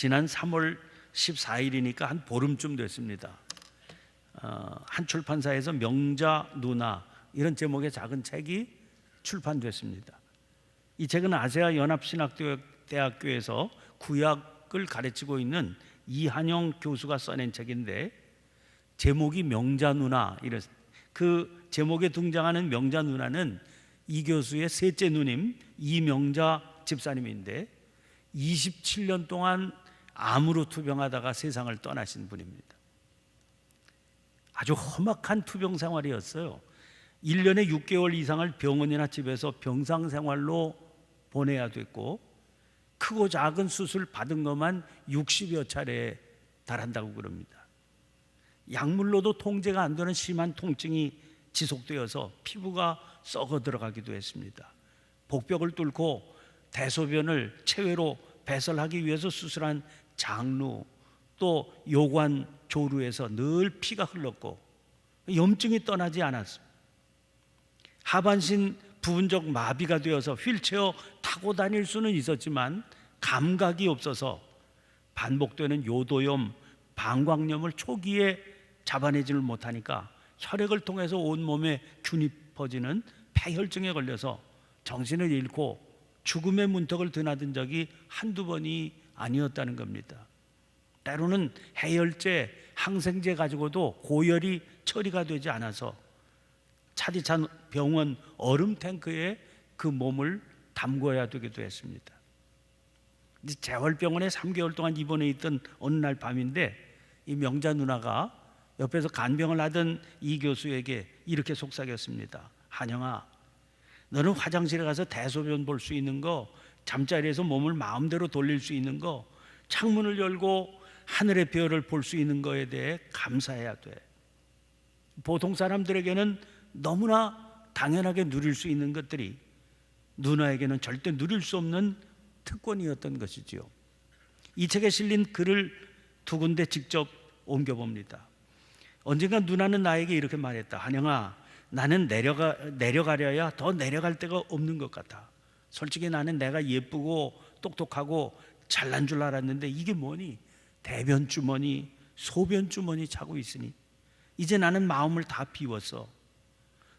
지난 3월 14일이니까 한 보름쯤 됐습니다. 한 출판사에서 명자 누나 이런 제목의 작은 책이 출판됐습니다. 이 책은 아세아 연합신학대학교에서 구약을 가르치고 있는 이한영 교수가 써낸 책인데, 제목이 명자 누나, 그 제목에 등장하는 명자 누나는 이 교수의 셋째 누님 이명자 집사님인데 27년 동안 암으로 투병하다가 세상을 떠나신 분입니다. 아주 험악한 투병 생활이었어요. 1년에 6개월 이상을 병원이나 집에서 병상 생활로 보내야 됐고, 크고 작은 수술 받은 것만 60여 차례에 달한다고 그럽니다. 약물로도 통제가 안 되는 심한 통증이 지속되어서 피부가 썩어 들어가기도 했습니다. 복벽을 뚫고 대소변을 체외로 배설하기 위해서 수술한 장루, 또 요관 조루에서 늘 피가 흘렀고 염증이 떠나지 않았습니다. 하반신 부분적 마비가 되어서 휠체어 타고 다닐 수는 있었지만 감각이 없어서 반복되는 요도염, 방광염을 초기에 잡아내지를 못하니까 혈액을 통해서 온몸에 균이 퍼지는 폐혈증에 걸려서 정신을 잃고 죽음의 문턱을 드나든 적이 한두 번이 아니었다는 겁니다. 때로는 해열제, 항생제 가지고도 고열이 처리가 되지 않아서 차디찬 병원 얼음 탱크에 그 몸을 담궈야 되기도 했습니다. 재활병원에 3개월 동안 입원해 있던 어느 날 밤인데, 이 명자 누나가 옆에서 간병을 하던 이 교수에게 이렇게 속삭였습니다. 한영아, 너는 화장실에 가서 대소변 볼 수 있는 거, 잠자리에서 몸을 마음대로 돌릴 수 있는 거, 창문을 열고 하늘의 별을 볼 수 있는 거에 대해 감사해야 돼. 보통 사람들에게는 너무나 당연하게 누릴 수 있는 것들이 누나에게는 절대 누릴 수 없는 특권이었던 것이지요. 이 책에 실린 글을 두 군데 직접 옮겨봅니다. 언젠가 누나는 나에게 이렇게 말했다. 한영아, 나는 내려가려야 더 내려갈 데가 없는 것 같아. 솔직히 나는 내가 예쁘고 똑똑하고 잘난 줄 알았는데 이게 뭐니? 대변 주머니, 소변 주머니 차고 있으니 이제 나는 마음을 다 비웠어.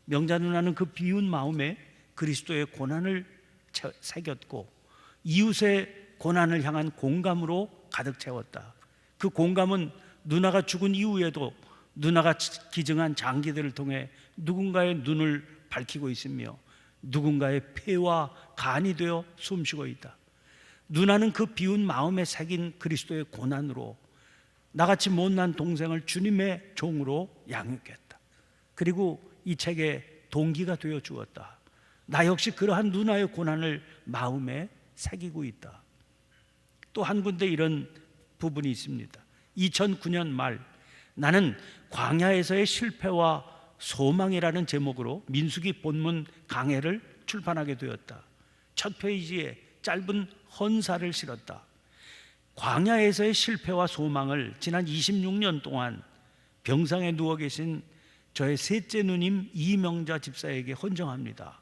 명자 누나는 그 비운 마음에 그리스도의 고난을 새겼고 이웃의 고난을 향한 공감으로 가득 채웠다. 그 공감은 누나가 죽은 이후에도 누나가 기증한 장기들을 통해 누군가의 눈을 밝히고 있으며 누군가의 폐와 간이 되어 숨쉬고 있다. 누나는 그 비운 마음에 새긴 그리스도의 고난으로 나같이 못난 동생을 주님의 종으로 양육했다. 그리고 이 책의 동기가 되어 주었다. 나 역시 그러한 누나의 고난을 마음에 새기고 있다. 또 한 군데 이런 부분이 있습니다. 2009년 말 나는 광야에서의 실패와 소망이라는 제목으로 민수기 본문 강해를 출판하게 되었다. 첫 페이지에 짧은 헌사를 실었다. 광야에서의 실패와 소망을 지난 26년 동안 병상에 누워 계신 저의 셋째 누님 이명자 집사에게 헌정합니다.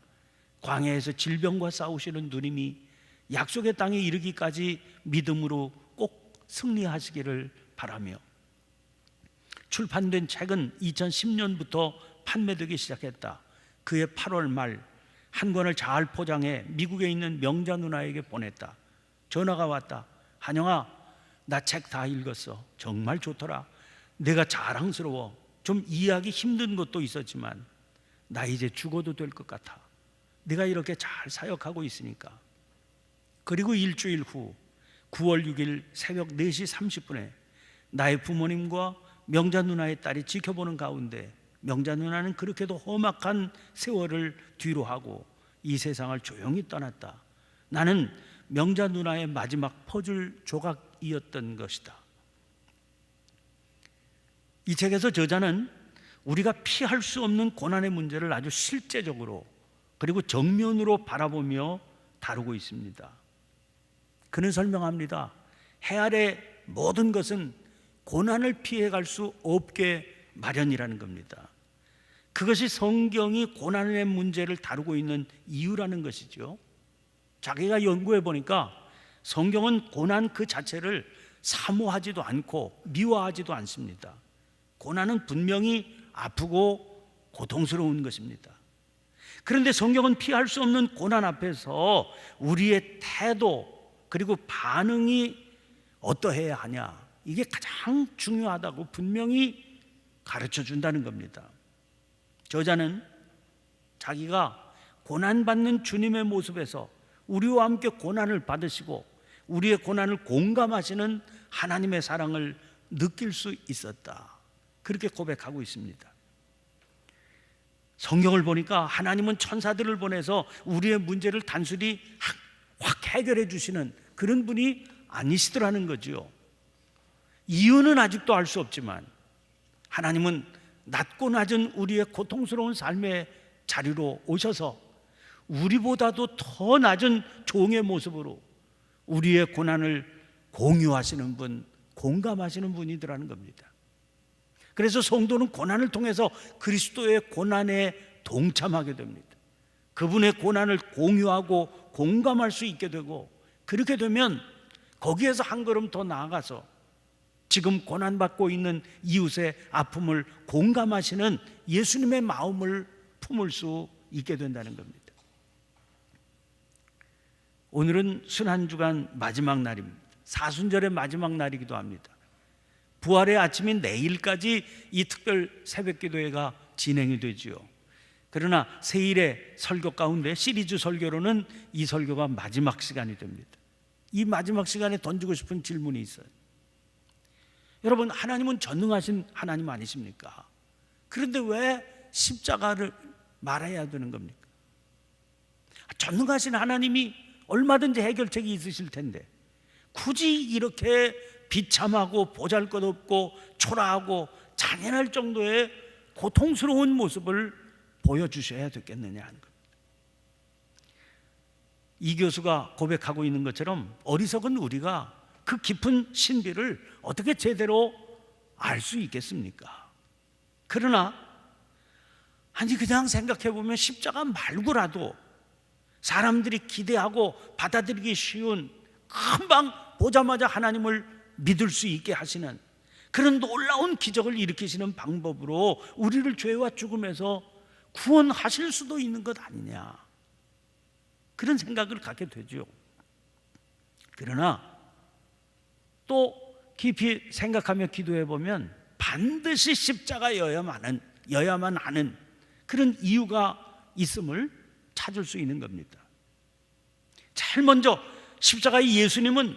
광야에서 질병과 싸우시는 누님이 약속의 땅에 이르기까지 믿음으로 꼭 승리하시기를 바라며, 출판된 책은 2010년부터 판매되기 시작했다. 그해 8월 말 한 권을 잘 포장해 미국에 있는 명자 누나에게 보냈다. 전화가 왔다. 한영아, 나 책 다 읽었어. 정말 좋더라. 내가 자랑스러워. 좀 이해하기 힘든 것도 있었지만 나 이제 죽어도 될 것 같아. 네가 이렇게 잘 사역하고 있으니까. 그리고 일주일 후 9월 6일 새벽 4시 30분에 나의 부모님과 명자 누나의 딸이 지켜보는 가운데 명자 누나는 그렇게도 험악한 세월을 뒤로 하고 이 세상을 조용히 떠났다. 나는 명자 누나의 마지막 퍼즐 조각이었던 것이다. 이 책에서 저자는 우리가 피할 수 없는 고난의 문제를 아주 실제적으로 그리고 정면으로 바라보며 다루고 있습니다. 그는 설명합니다. 해 아래 모든 것은 고난을 피해갈 수 없게 마련이라는 겁니다. 그것이 성경이 고난의 문제를 다루고 있는 이유라는 것이죠. 자기가 연구해 보니까 성경은 고난 그 자체를 사모하지도 않고 미워하지도 않습니다. 고난은 분명히 아프고 고통스러운 것입니다. 그런데 성경은 피할 수 없는 고난 앞에서 우리의 태도 그리고 반응이 어떠해야 하냐, 이게 가장 중요하다고 분명히 가르쳐 준다는 겁니다. 저자는 자기가 고난받는 주님의 모습에서 우리와 함께 고난을 받으시고 우리의 고난을 공감하시는 하나님의 사랑을 느낄 수 있었다, 그렇게 고백하고 있습니다. 성경을 보니까 하나님은 천사들을 보내서 우리의 문제를 단순히 확 해결해 주시는 그런 분이 아니시더라는 거죠. 이유는 아직도 알 수 없지만 하나님은 낮고 낮은 우리의 고통스러운 삶의 자리로 오셔서 우리보다도 더 낮은 종의 모습으로 우리의 고난을 공유하시는 분, 공감하시는 분이더라는 겁니다. 그래서 성도는 고난을 통해서 그리스도의 고난에 동참하게 됩니다. 그분의 고난을 공유하고 공감할 수 있게 되고, 그렇게 되면 거기에서 한 걸음 더 나아가서 지금 고난받고 있는 이웃의 아픔을 공감하시는 예수님의 마음을 품을 수 있게 된다는 겁니다. 오늘은 순환주간 마지막 날입니다. 사순절의 마지막 날이기도 합니다. 부활의 아침인 내일까지 이 특별 새벽기도회가 진행이 되지요. 그러나 세일의 설교 가운데 시리즈 설교로는 이 설교가 마지막 시간이 됩니다. 이 마지막 시간에 던지고 싶은 질문이 있어요. 여러분, 하나님은 전능하신 하나님 아니십니까? 그런데 왜 십자가를 말해야 되는 겁니까? 전능하신 하나님이 얼마든지 해결책이 있으실 텐데 굳이 이렇게 비참하고 보잘것없고 초라하고 잔인할 정도의 고통스러운 모습을 보여주셔야 됐겠느냐 하는 겁니다. 이 교수가 고백하고 있는 것처럼 어리석은 우리가 그 깊은 신비를 어떻게 제대로 알 수 있겠습니까? 그러나 그냥 생각해 보면 십자가 말고라도 사람들이 기대하고 받아들이기 쉬운, 금방 보자마자 하나님을 믿을 수 있게 하시는 그런 놀라운 기적을 일으키시는 방법으로 우리를 죄와 죽음에서 구원하실 수도 있는 것 아니냐, 그런 생각을 갖게 되죠. 그러나 또 깊이 생각하며 기도해 보면 반드시 십자가여야만 하는 그런 이유가 있음을 찾을 수 있는 겁니다. 제일 먼저 십자가의 예수님은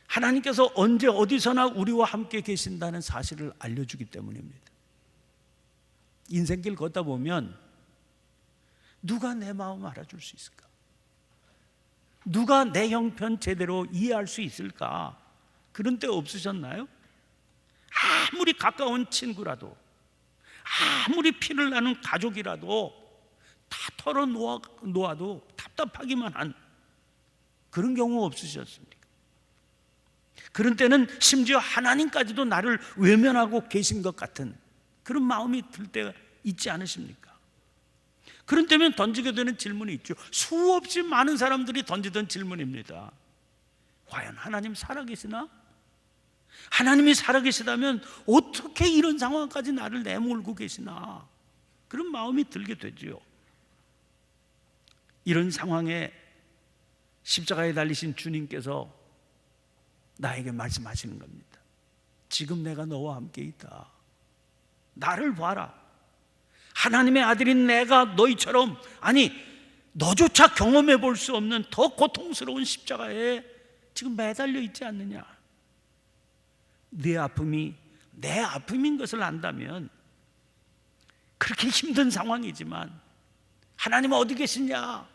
하나님께서 언제 어디서나 우리와 함께 계신다는 사실을 알려주기 때문입니다. 인생길 걷다 보면 누가 내 마음 알아줄 수 있을까? 누가 내 형편 제대로 이해할 수 있을까? 그런 때 없으셨나요? 아무리 가까운 친구라도, 아무리 피를 나는 가족이라도 다 털어놓아도 답답하기만 한 그런 경우 없으셨습니까? 그런 때는 심지어 하나님까지도 나를 외면하고 계신 것 같은 그런 마음이 들 때가 있지 않으십니까? 그런 때면 던지게 되는 질문이 있죠. 수없이 많은 사람들이 던지던 질문입니다. 과연 하나님 살아계시나? 하나님이 살아계시다면 어떻게 이런 상황까지 나를 내몰고 계시나? 그런 마음이 들게 되죠. 이런 상황에 십자가에 달리신 주님께서 나에게 말씀하시는 겁니다. 지금 내가 너와 함께 있다. 나를 봐라. 하나님의 아들인 내가 너희처럼, 너조차 경험해 볼 수 없는 더 고통스러운 십자가에 지금 매달려 있지 않느냐. 네 아픔이 내 아픔인 것을 안다면, 그렇게 힘든 상황이지만 하나님 어디 계시냐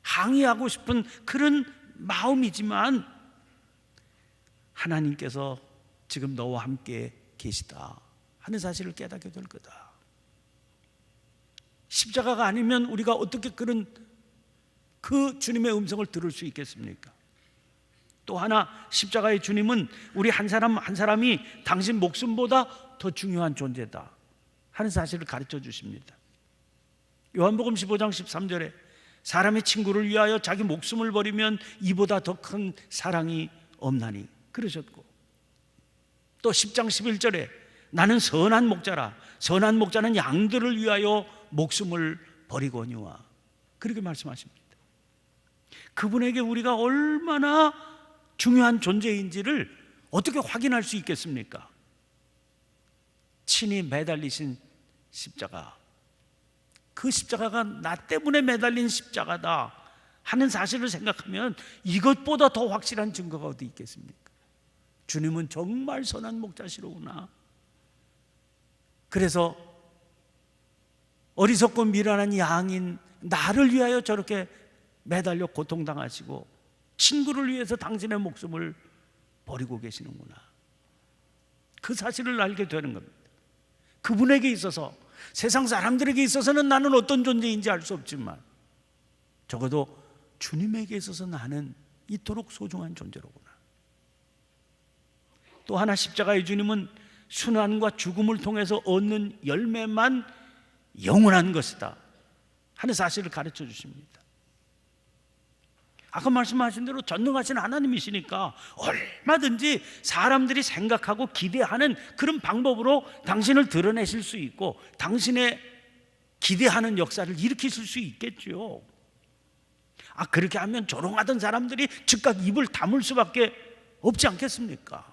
항의하고 싶은 그런 마음이지만 하나님께서 지금 너와 함께 계시다 하는 사실을 깨닫게 될 거다. 십자가가 아니면 우리가 어떻게 그 주님의 음성을 들을 수 있겠습니까? 또 하나, 십자가의 주님은 우리 한 사람 한 사람이 당신 목숨보다 더 중요한 존재다 하는 사실을 가르쳐 주십니다. 요한복음 15장 13절에 사람의 친구를 위하여 자기 목숨을 버리면 이보다 더 큰 사랑이 없나니 그러셨고, 또 10장 11절에 나는 선한 목자라, 선한 목자는 양들을 위하여 목숨을 버리거니와, 그렇게 말씀하십니다. 그분에게 우리가 얼마나 중요한 존재인지를 어떻게 확인할 수 있겠습니까? 친히 매달리신 십자가, 그 십자가가 나 때문에 매달린 십자가다 하는 사실을 생각하면 이것보다 더 확실한 증거가 어디 있겠습니까? 주님은 정말 선한 목자시로구나. 그래서 어리석고 미련한 양인 나를 위하여 저렇게 매달려 고통당하시고 친구를 위해서 당신의 목숨을 버리고 계시는구나. 그 사실을 알게 되는 겁니다. 그분에게 있어서, 세상 사람들에게 있어서는 나는 어떤 존재인지 알 수 없지만 적어도 주님에게 있어서 나는 이토록 소중한 존재로구나. 또 하나, 십자가의 주님은 순환과 죽음을 통해서 얻는 열매만 영원한 것이다 하는 사실을 가르쳐 주십니다. 아까 말씀하신 대로 전능하신 하나님이시니까 얼마든지 사람들이 생각하고 기대하는 그런 방법으로 당신을 드러내실 수 있고 당신의 기대하는 역사를 일으키실 수 있겠죠. 그렇게 하면 조롱하던 사람들이 즉각 입을 다물 수밖에 없지 않겠습니까?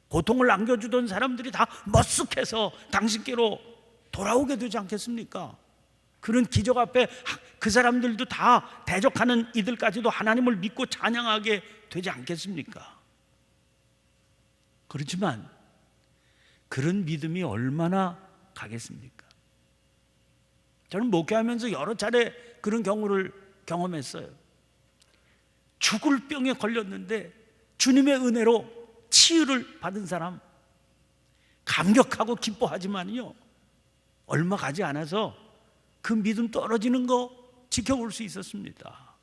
고통을 안겨주던 사람들이 다 머쓱해서 당신께로 돌아오게 되지 않겠습니까? 그런 기적 앞에 그 사람들도 다 대적하는 이들까지도 하나님을 믿고 찬양하게 되지 않겠습니까? 그렇지만 그런 믿음이 얼마나 가겠습니까? 저는 목회하면서 여러 차례 그런 경우를 경험했어요. 죽을 병에 걸렸는데 주님의 은혜로 치유를 받은 사람, 감격하고 기뻐하지만요, 얼마 가지 않아서 그 믿음 떨어지는 거 지켜볼 수 있었습니다.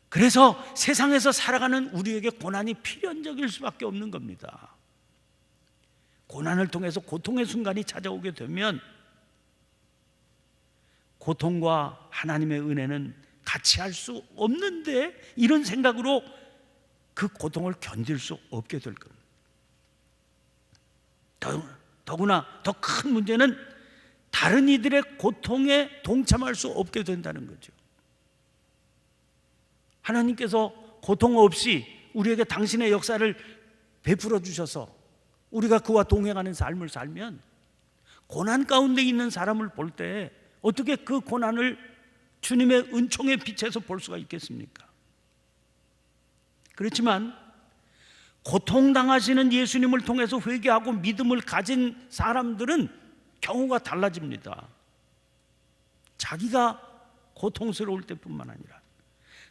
그래서 세상에서 살아가는 우리에게 고난이 필연적일 수밖에 없는 겁니다. 고난을 통해서 고통의 순간이 찾아오게 되면 고통과 하나님의 은혜는 같이 할 수 없는데, 이런 생각으로 그 고통을 견딜 수 없게 될 겁니다. 더구나 더 큰 문제는 다른 이들의 고통에 동참할 수 없게 된다는 거죠. 하나님께서 고통 없이 우리에게 당신의 역사를 베풀어 주셔서 우리가 그와 동행하는 삶을 살면 고난 가운데 있는 사람을 볼 때 어떻게 그 고난을 주님의 은총의 빛에서 볼 수가 있겠습니까? 그렇지만 고통당하시는 예수님을 통해서 회개하고 믿음을 가진 사람들은 경우가 달라집니다. 자기가 고통스러울 때뿐만 아니라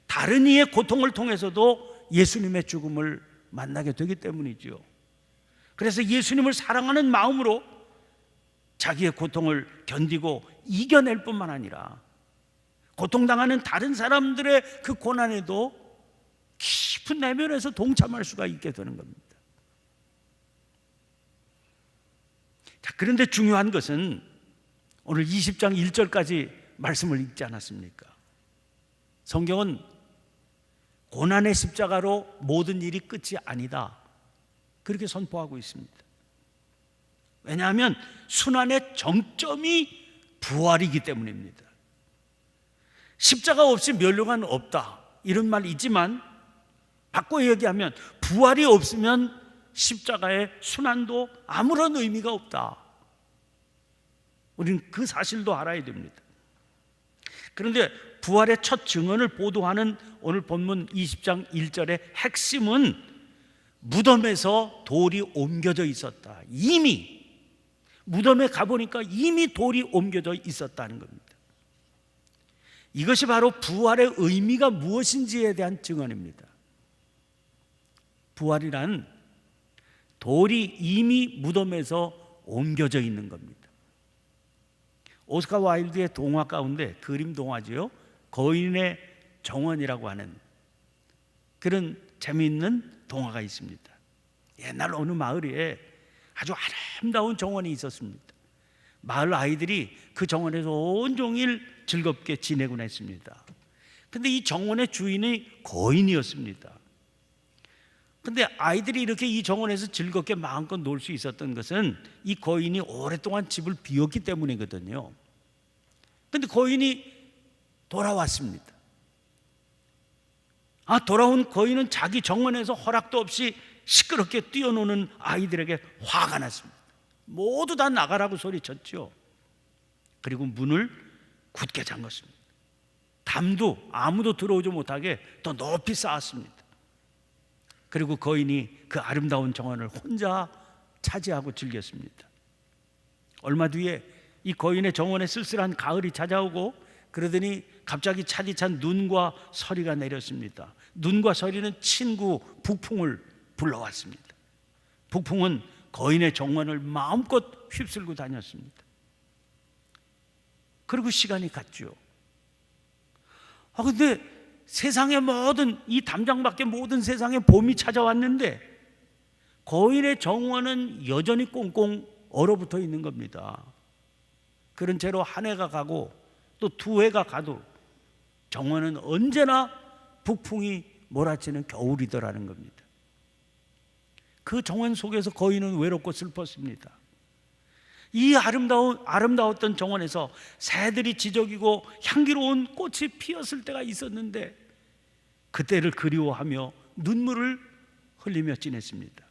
다른 이의 고통을 통해서도 예수님의 죽음을 만나게 되기 때문이죠. 그래서 예수님을 사랑하는 마음으로 자기의 고통을 견디고 이겨낼 뿐만 아니라 고통당하는 다른 사람들의 그 고난에도 깊은 내면에서 동참할 수가 있게 되는 겁니다. 자, 그런데 중요한 것은 오늘 20장 1절까지 말씀을 읽지 않았습니까? 성경은 고난의 십자가로 모든 일이 끝이 아니다, 그렇게 선포하고 있습니다. 왜냐하면 순환의 정점이 부활이기 때문입니다. 십자가 없이 멸류관 없다, 이런 말 있지만 바꿔 얘기하면 부활이 없으면 십자가의 순환도 아무런 의미가 없다. 우리는 그 사실도 알아야 됩니다. 그런데 부활의 첫 증언을 보도하는 오늘 본문 20장 1절의 핵심은 무덤에서 돌이 옮겨져 있었다. 이미 무덤에 가보니까 이미 돌이 옮겨져 있었다는 겁니다. 이것이 바로 부활의 의미가 무엇인지에 대한 증언입니다. 부활이란 돌이 이미 무덤에서 옮겨져 있는 겁니다. 오스카 와일드의 동화 가운데, 그림 동화지요, 거인의 정원이라고 하는 그런 재미있는 동화가 있습니다. 옛날 어느 마을에 아주 아름다운 정원이 있었습니다. 마을 아이들이 그 정원에서 온종일 즐겁게 지내곤 했습니다. 그런데 이 정원의 주인이 거인이었습니다. 근데 아이들이 이렇게 이 정원에서 즐겁게 마음껏 놀 수 있었던 것은 이 거인이 오랫동안 집을 비웠기 때문이거든요. 근데 거인이 돌아왔습니다. 돌아온 거인은 자기 정원에서 허락도 없이 시끄럽게 뛰어노는 아이들에게 화가 났습니다. 모두 다 나가라고 소리쳤죠. 그리고 문을 굳게 잠갔습니다. 담도 아무도 들어오지 못하게 더 높이 쌓았습니다. 그리고 거인이 그 아름다운 정원을 혼자 차지하고 즐겼습니다. 얼마 뒤에 이 거인의 정원에 쓸쓸한 가을이 찾아오고, 그러더니 갑자기 차디찬 눈과 서리가 내렸습니다. 눈과 서리는 친구 북풍을 불러왔습니다. 북풍은 거인의 정원을 마음껏 휩쓸고 다녔습니다. 그리고 시간이 갔죠. 근데 세상의 모든, 이 담장 밖의 모든 세상에 봄이 찾아왔는데 거인의 정원은 여전히 꽁꽁 얼어붙어 있는 겁니다. 그런 채로 한 해가 가고 또 두 해가 가도 정원은 언제나 북풍이 몰아치는 겨울이더라는 겁니다. 그 정원 속에서 거인은 외롭고 슬펐습니다. 이 아름다웠던 정원에서 새들이 지저귀고 향기로운 꽃이 피었을 때가 있었는데 그때를 그리워하며 눈물을 흘리며 지냈습니다.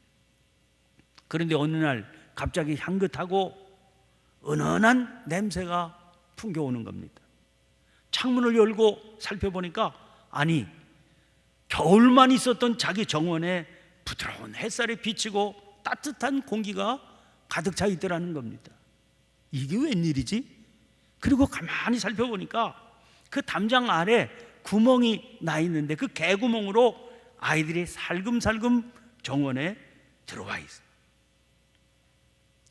그런데 어느 날 갑자기 향긋하고 은은한 냄새가 풍겨오는 겁니다. 창문을 열고 살펴보니까 겨울만 있었던 자기 정원에 부드러운 햇살이 비치고 따뜻한 공기가 가득 차 있더라는 겁니다. 이게 웬일이지? 그리고 가만히 살펴보니까 그 담장 아래 구멍이 나 있는데 그 개구멍으로 아이들이 살금살금 정원에 들어와 있어요.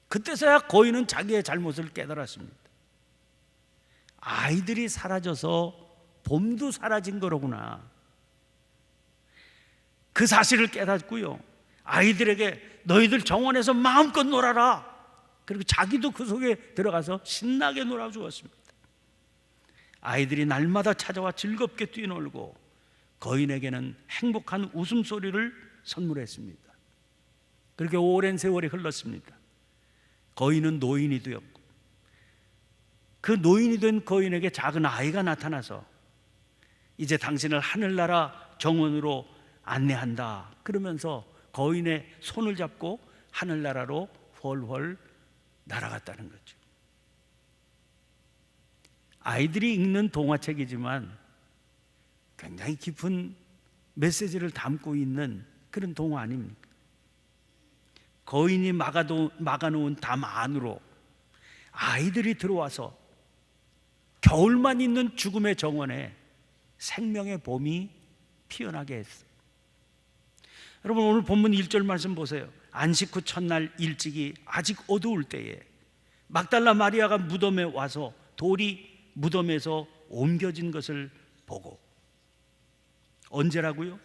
그때서야 거인은 자기의 잘못을 깨달았습니다. 아이들이 사라져서 봄도 사라진 거로구나. 그 사실을 깨닫고요, 아이들에게 너희들 정원에서 마음껏 놀아라. 그리고 자기도 그 속에 들어가서 신나게 놀아주었습니다. 아이들이 날마다 찾아와 즐겁게 뛰놀고 거인에게는 행복한 웃음소리를 선물했습니다. 그렇게 오랜 세월이 흘렀습니다. 거인은 노인이 되었고, 그 노인이 된 거인에게 작은 아이가 나타나서 이제 당신을 하늘나라 정원으로 안내한다 그러면서 거인의 손을 잡고 하늘나라로 훨훨 날아갔다는 거죠. 아이들이 읽는 동화책이지만 굉장히 깊은 메시지를 담고 있는 그런 동화 아닙니까? 거인이 막아놓은 담 안으로 아이들이 들어와서 겨울만 있는 죽음의 정원에 생명의 봄이 피어나게 했어요. 여러분, 오늘 본문 1절 말씀 보세요. 안식 후 첫날 일찍이 아직 어두울 때에 막달라 마리아가 무덤에 와서 돌이 무덤에서 옮겨진 것을 보고. 언제라고요?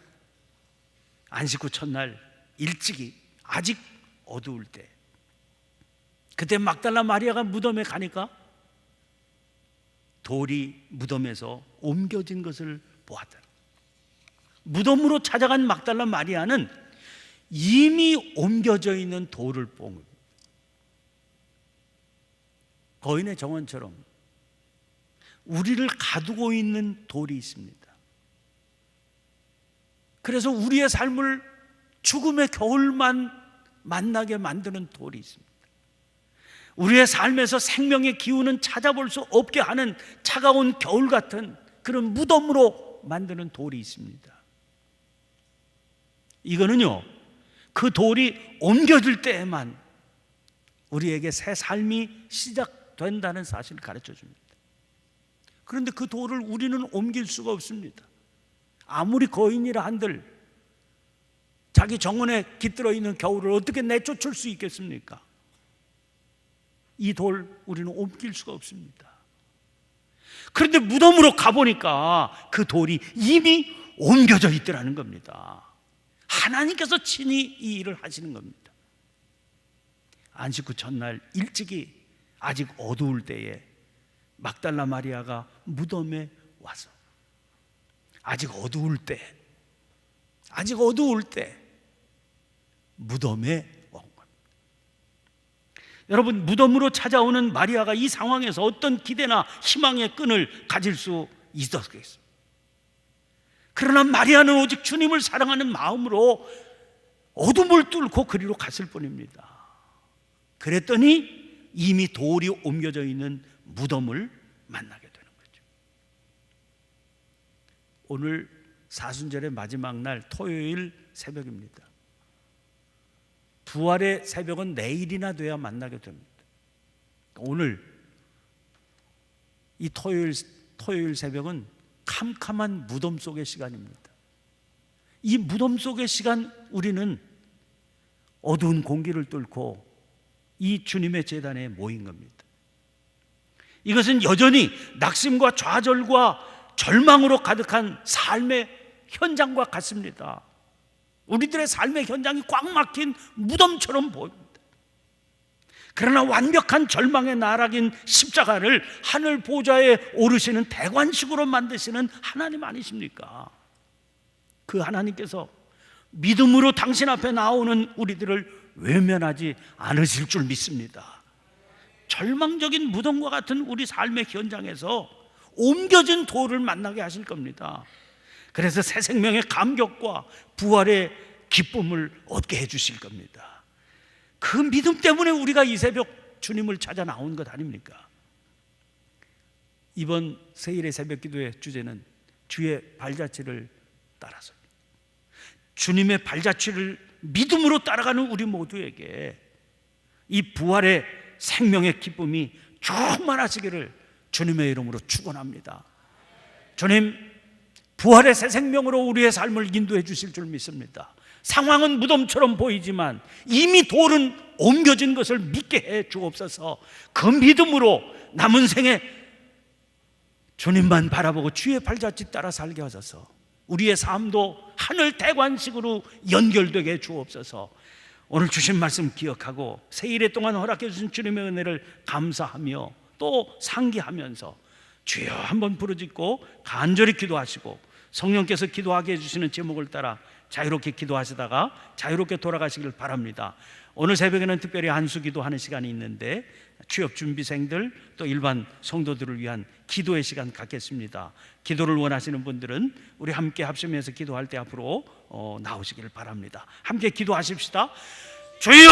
안식 후 첫날 일찍이 아직 어두울 때. 그때 막달라 마리아가 무덤에 가니까 돌이 무덤에서 옮겨진 것을 보았다. 무덤으로 찾아간 막달라 마리아는 이미 옮겨져 있는 돌을 본 겁니다. 거인의 정원처럼 우리를 가두고 있는 돌이 있습니다. 그래서 우리의 삶을 죽음의 겨울만 만나게 만드는 돌이 있습니다. 우리의 삶에서 생명의 기운은 찾아볼 수 없게 하는 차가운 겨울 같은 그런 무덤으로 만드는 돌이 있습니다. 이거는요, 그 돌이 옮겨질 때에만 우리에게 새 삶이 시작된다는 사실을 가르쳐 줍니다. 그런데 그 돌을 우리는 옮길 수가 없습니다. 아무리 거인이라 한들 자기 정원에 깃들어 있는 겨울을 어떻게 내쫓을 수 있겠습니까? 이 돌 우리는 옮길 수가 없습니다. 그런데 무덤으로 가보니까 그 돌이 이미 옮겨져 있더라는 겁니다. 하나님께서 친히 이 일을 하시는 겁니다. 안식 후 첫날 일찍이 아직 어두울 때에 막달라 마리아가 무덤에 와서 아직 어두울 때 무덤에 온 겁니다. 여러분, 무덤으로 찾아오는 마리아가 이 상황에서 어떤 기대나 희망의 끈을 가질 수 있었겠습니까? 그러나 마리아는 오직 주님을 사랑하는 마음으로 어둠을 뚫고 그리로 갔을 뿐입니다. 그랬더니 이미 돌이 옮겨져 있는 무덤을 만나게 되는 거죠. 오늘 사순절의 마지막 날 토요일 새벽입니다. 부활의 새벽은 내일이나 돼야 만나게 됩니다. 오늘 이 토요일 새벽은 캄캄한 무덤 속의 시간입니다. 이 무덤 속의 시간, 우리는 어두운 공기를 뚫고 이 주님의 제단에 모인 겁니다. 이것은 여전히 낙심과 좌절과 절망으로 가득한 삶의 현장과 같습니다. 우리들의 삶의 현장이 꽉 막힌 무덤처럼 보입니다. 그러나 완벽한 절망의 나락인 십자가를 하늘 보좌에 오르시는 대관식으로 만드시는 하나님 아니십니까? 그 하나님께서 믿음으로 당신 앞에 나오는 우리들을 외면하지 않으실 줄 믿습니다. 절망적인 무덤과 같은 우리 삶의 현장에서 옮겨진 돌을 만나게 하실 겁니다. 그래서 새 생명의 감격과 부활의 기쁨을 얻게 해주실 겁니다. 그 믿음 때문에 우리가 이 새벽 주님을 찾아 나온 것 아닙니까? 이번 세일의 새벽 기도의 주제는 주의 발자취를 따라서, 주님의 발자취를 믿음으로 따라가는 우리 모두에게 이 부활의 생명의 기쁨이 충만하시기를 주님의 이름으로 축원합니다. 주님, 부활의 새 생명으로 우리의 삶을 인도해 주실 줄 믿습니다. 상황은 무덤처럼 보이지만 이미 돌은 옮겨진 것을 믿게 해 주옵소서. 그 믿음으로 남은 생에 주님만 바라보고 주의 발자취 따라 살게 하소서. 우리의 삶도 하늘 대관식으로 연결되게 해 주옵소서. 오늘 주신 말씀 기억하고 새 일에 동안 허락해 주신 주님의 은혜를 감사하며 또 상기하면서 주여 한번 부르짖고 간절히 기도하시고 성령께서 기도하게 해주시는 제목을 따라 자유롭게 기도하시다가 자유롭게 돌아가시길 바랍니다. 오늘 새벽에는 특별히 안수 기도하는 시간이 있는데 취업 준비생들 또 일반 성도들을 위한 기도의 시간 갖겠습니다. 기도를 원하시는 분들은 우리 함께 합심해서 기도할 때 앞으로 나오시기를 바랍니다. 함께 기도하십시다. 주여!